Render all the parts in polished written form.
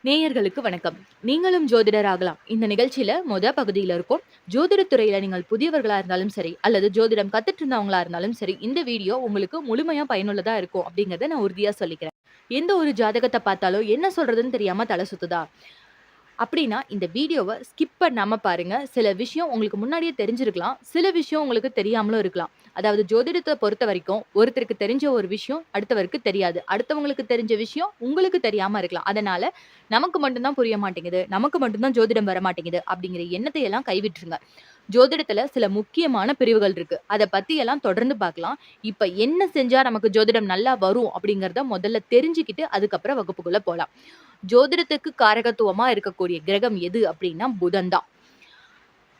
நேயர்களுக்கு வணக்கம். நீங்களும் ஜோதிடர் ஆகலாம். இந்த நிகழ்ச்சியில பகுதியில இருக்கும். ஜோதிடத் துறையில நீங்கள் புதியவர்களா இருந்தாலும் சரி, அல்லது ஜோதிடம் கத்துட்டு இருந்தவங்களா இருந்தாலும் சரி, இந்த வீடியோ உங்களுக்கு முழுமையா பயனுள்ளதா இருக்கும் அப்படிங்கிறத நான் உறுதியா சொல்லிக்கிறேன். எந்த ஒரு ஜாதகத்த பார்த்தாலும் என்ன சொல்றதுன்னு தெரியாம தல சுத்துதா? அப்படின்னா இந்த வீடியோவ ஸ்கிப் பண்ணாம பாருங்க. சில விஷயம் உங்களுக்கு முன்னாடியே தெரிஞ்சிருக்கலாம். சில விஷயம் உங்களுக்கு தெரியாமலும் இருக்கலாம். அதாவது ஜோதிடத்த பொறுத்தவரைக்கும், ஒருத்தருக்கு தெரிஞ்ச ஒரு விஷயம் அடுத்தவருக்கு தெரியாது. அடுத்தவங்களுக்கு தெரிஞ்ச விஷயம் உங்களுக்கு தெரியாம இருக்கலாம். அதனால நமக்கு மட்டும் தான் புரிய மாட்டேங்குது. நமக்கு மட்டும் தான் ஜோதிடம் வரமாட்டேங்குது அப்படிங்கிற எண்ணத்தை எல்லாம் கைவிட்டுருங்க. ஜோதிடத்துல சில முக்கியமான பிரிவுகள் இருக்கு. அத பத்தி எல்லாம் தொடர்ந்து பார்க்கலாம். இப்ப என்ன செஞ்சா நமக்கு ஜோதிடம் நல்லா வரும் அப்படிங்கிறத முதல்ல தெரிஞ்சுக்கிட்டு அதுக்கப்புறம் வகுப்புக்குள்ள போலாம். ஜோதிடத்துக்கு காரகத்துவமா இருக்கக்கூடிய கிரகம் எது அப்படின்னா புதன் தான்.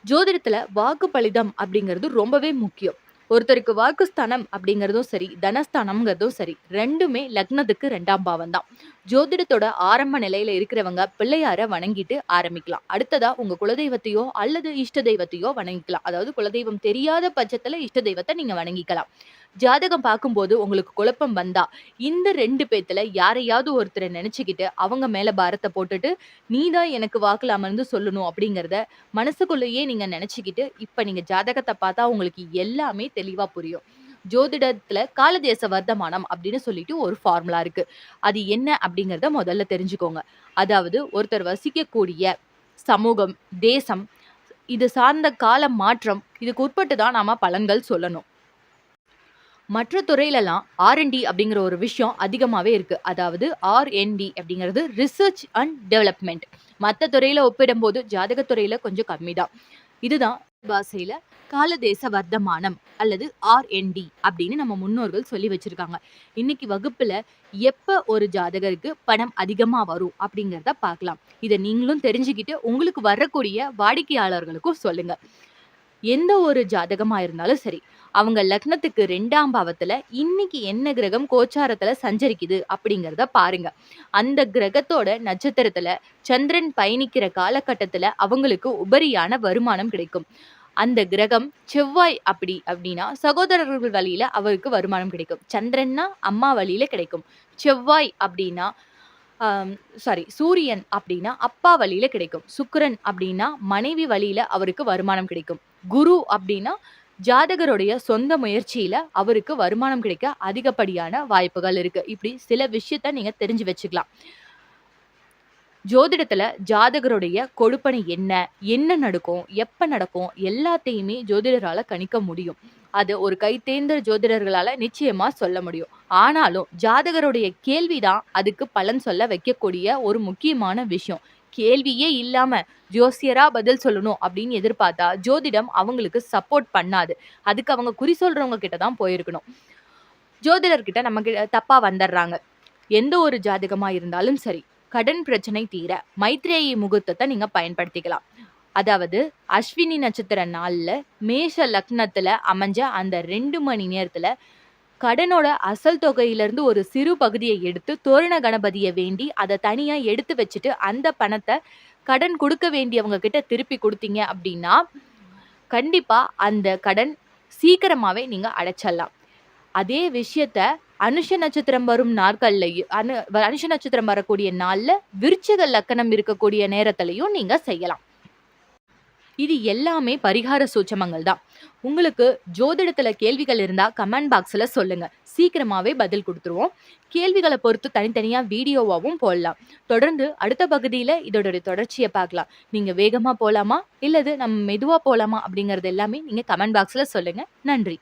ஜோதிடத்துல வாக்கு பலிதம் அப்படிங்கிறது ரொம்பவே முக்கியம். ஒருத்தருக்கு வாக்குஸ்தானம் அப்படிங்கிறதும் சரி, தனஸ்தானம்ங்கிறதும் சரி, ரெண்டுமே லக்னத்துக்கு 2ஆம் பாவம் தான். ஜோதிடத்தோட ஆரம்ப நிலையில இருக்கிறவங்க பிள்ளையார வணங்கிட்டு ஆரம்பிக்கலாம். அடுத்ததா உங்க குலதெய்வத்தையோ அல்லது இஷ்ட தெய்வத்தையோ வணங்கிக்கலாம். அதாவது குலதெய்வம் தெரியாத பட்சத்துல இஷ்ட தெய்வத்தை நீங்க வணங்கிக்கலாம். ஜாதகம் பார்க்கும்போது உங்களுக்கு குழப்பம் வந்தா இந்த 2 பேத்துல யாரையாவது ஒருத்தரை நினைச்சுக்கிட்டு அவங்க மேல பாரத்தை போட்டுட்டு நீதான் எனக்கு வாக்குல அமர்ந்து சொல்லணும் அப்படிங்கிறத மனசுக்குள்ளேயே நீங்க நினைச்சுக்கிட்டு இப்ப நீங்க ஜாதகத்தை பார்த்தா உங்களுக்கு எல்லாமே தெளிவா புரியும். ஜோதிடத்துல காலதேச வர்த்தமானம் அப்படின்னு சொல்லிட்டு ஒரு ஃபார்முலா இருக்கு. அது என்ன அப்படிங்கிறத முதல்ல தெரிஞ்சுக்கோங்க. அதாவது ஒருத்தர் வசிக்கக்கூடிய சமூகம், தேசம், இது சார்ந்த கால மாற்றம், இதுக்கு உட்பட்டு தான் நாம பலன்கள் சொல்லணும். மற்ற துறையிலலாம் R&D அப்படிங்கிற ஒரு விஷயம் அதிகமாவே இருக்கு. அதாவது R&D அப்படிங்கிறது ரிசர்ச் அண்ட் டெவலப்மெண்ட். மற்ற துறையில ஒப்பிடும்போது ஜாதக துறையில கொஞ்சம் கம்மி தான். இதுதான் பாஷையில காலதேச வர்த்தமானம் அல்லது R&D அப்படின்னு நம்ம முன்னோர்கள் சொல்லி வச்சிருக்காங்க. இன்னைக்கு வகுப்புல எப்ப ஒரு ஜாதகருக்கு பணம் அதிகமா வரும் அப்படிங்கிறத பார்க்கலாம். இதை நீங்களும் தெரிஞ்சுக்கிட்டு உங்களுக்கு வரக்கூடிய வாடிக்கையாளர்களுக்கும் சொல்லுங்க. எந்த ஒரு ஜாதகமா இருந்தாலும் சரி, அவங்க லக்னத்துக்கு 2ஆம் பாவத்துல இன்னைக்கு என்ன கிரகம் கோச்சாரத்துல சஞ்சரிக்குது அப்படிங்கிறத பாருங்க. அந்த கிரகத்தோட நட்சத்திரத்துல சந்திரன் பயணிக்கிற காலகட்டத்துல அவங்களுக்கு உபரியான வருமானம் கிடைக்கும். அந்த கிரகம் செவ்வாய் அப்படின்னா சகோதரர்கள் வழியில அவருக்கு வருமானம் கிடைக்கும். சந்திரன்னா அம்மா வழியில கிடைக்கும். செவ்வாய் அப்படின்னா சூரியன் அப்படின்னா அப்பா வழியில கிடைக்கும். சுக்கிரன் அப்படின்னா மனைவி வழியில அவருக்கு வருமானம் கிடைக்கும். குரு அப்படின்னா ஜாதகருடைய சொந்த முயற்சியில அவருக்கு வருமானம் கிடைக்க அதிகப்படியான வாய்ப்புகள் இருக்கு. இப்படி சில விஷயத்த நீங்க தெரிஞ்சு வச்சுக்கலாம். ஜோதிடத்துல ஜாதகருடைய கொடுப்பனை என்ன நடக்கும், எப்ப நடக்கும் எல்லாத்தையுமே ஜோதிடரால கணிக்க முடியும். அது ஒரு கைத்தேர்ந்த ஜோதிடர்களால நிச்சயமா சொல்ல முடியும். ஆனாலும் ஜாதகருடைய கேள்விதான் அதுக்கு பலன் சொல்ல வைக்கக்கூடிய ஒரு முக்கியமான விஷயம். கேள்வியே இல்லாம ஜோசியரா பதில் சொல்லணும் அப்படின்னு எதிர்பார்த்தா ஜோதிடம் அவங்களுக்கு சப்போர்ட் பண்ணாது. அதுக்கு அவங்க குறி சொல்றவங்க கிட்ட தான் போயிருக்கணும். ஜோதிடர்கிட்ட நமக்கு தப்பா வந்துடுறாங்க. எந்த ஒரு ஜாதகமா இருந்தாலும் சரி, கடன் பிரச்சனை தீர மைத்ரேயி முகூர்த்தத்தை நீங்க பயன்படுத்திக்கலாம். அதாவது அஸ்வினி நட்சத்திர நாள்ல மேஷ லக்னத்துல அமைஞ்ச அந்த 2 மணி நேரத்துல கடனோட அசல் தொகையிலிருந்து ஒரு சிறு பகுதியை எடுத்து தோரண கணபதியை வேண்டி அதை தனியா எடுத்து வச்சுட்டு அந்த பணத்தை கடன் கொடுக்க வேண்டியவங்க கிட்ட திருப்பி கொடுத்தீங்க அப்படின்னா கண்டிப்பா அந்த கடன் சீக்கிரமாவே நீங்க அடைச்சிடலாம். அதே விஷயத்த அனுஷ நட்சத்திரம் வரும் நாட்கள்லையும் அனுஷ நட்சத்திரம் வரக்கூடிய நாள்ல விருச்சிக லக்கணம் இருக்கக்கூடிய நேரத்திலையும் நீங்க செய்யலாம். இது எல்லாமே பரிகார சூட்சமங்கள் தான். உங்களுக்கு ஜோதிடத்துல கேள்விகள் இருந்தா கமெண்ட் பாக்ஸ்ல சொல்லுங்க. சீக்கிரமாவே பதில் கொடுத்துருவோம். கேள்விகளை பொறுத்து தனித்தனியா வீடியோவாவும் போடலாம். தொடர்ந்து அடுத்த பகுதியில இதோட தொடர்ச்சியை பார்க்கலாம். நீங்க வேகமா போலாமா இல்லது நம்ம மெதுவா போலாமா அப்படிங்கறது எல்லாமே நீங்க கமெண்ட் பாக்ஸ்ல சொல்லுங்க. நன்றி.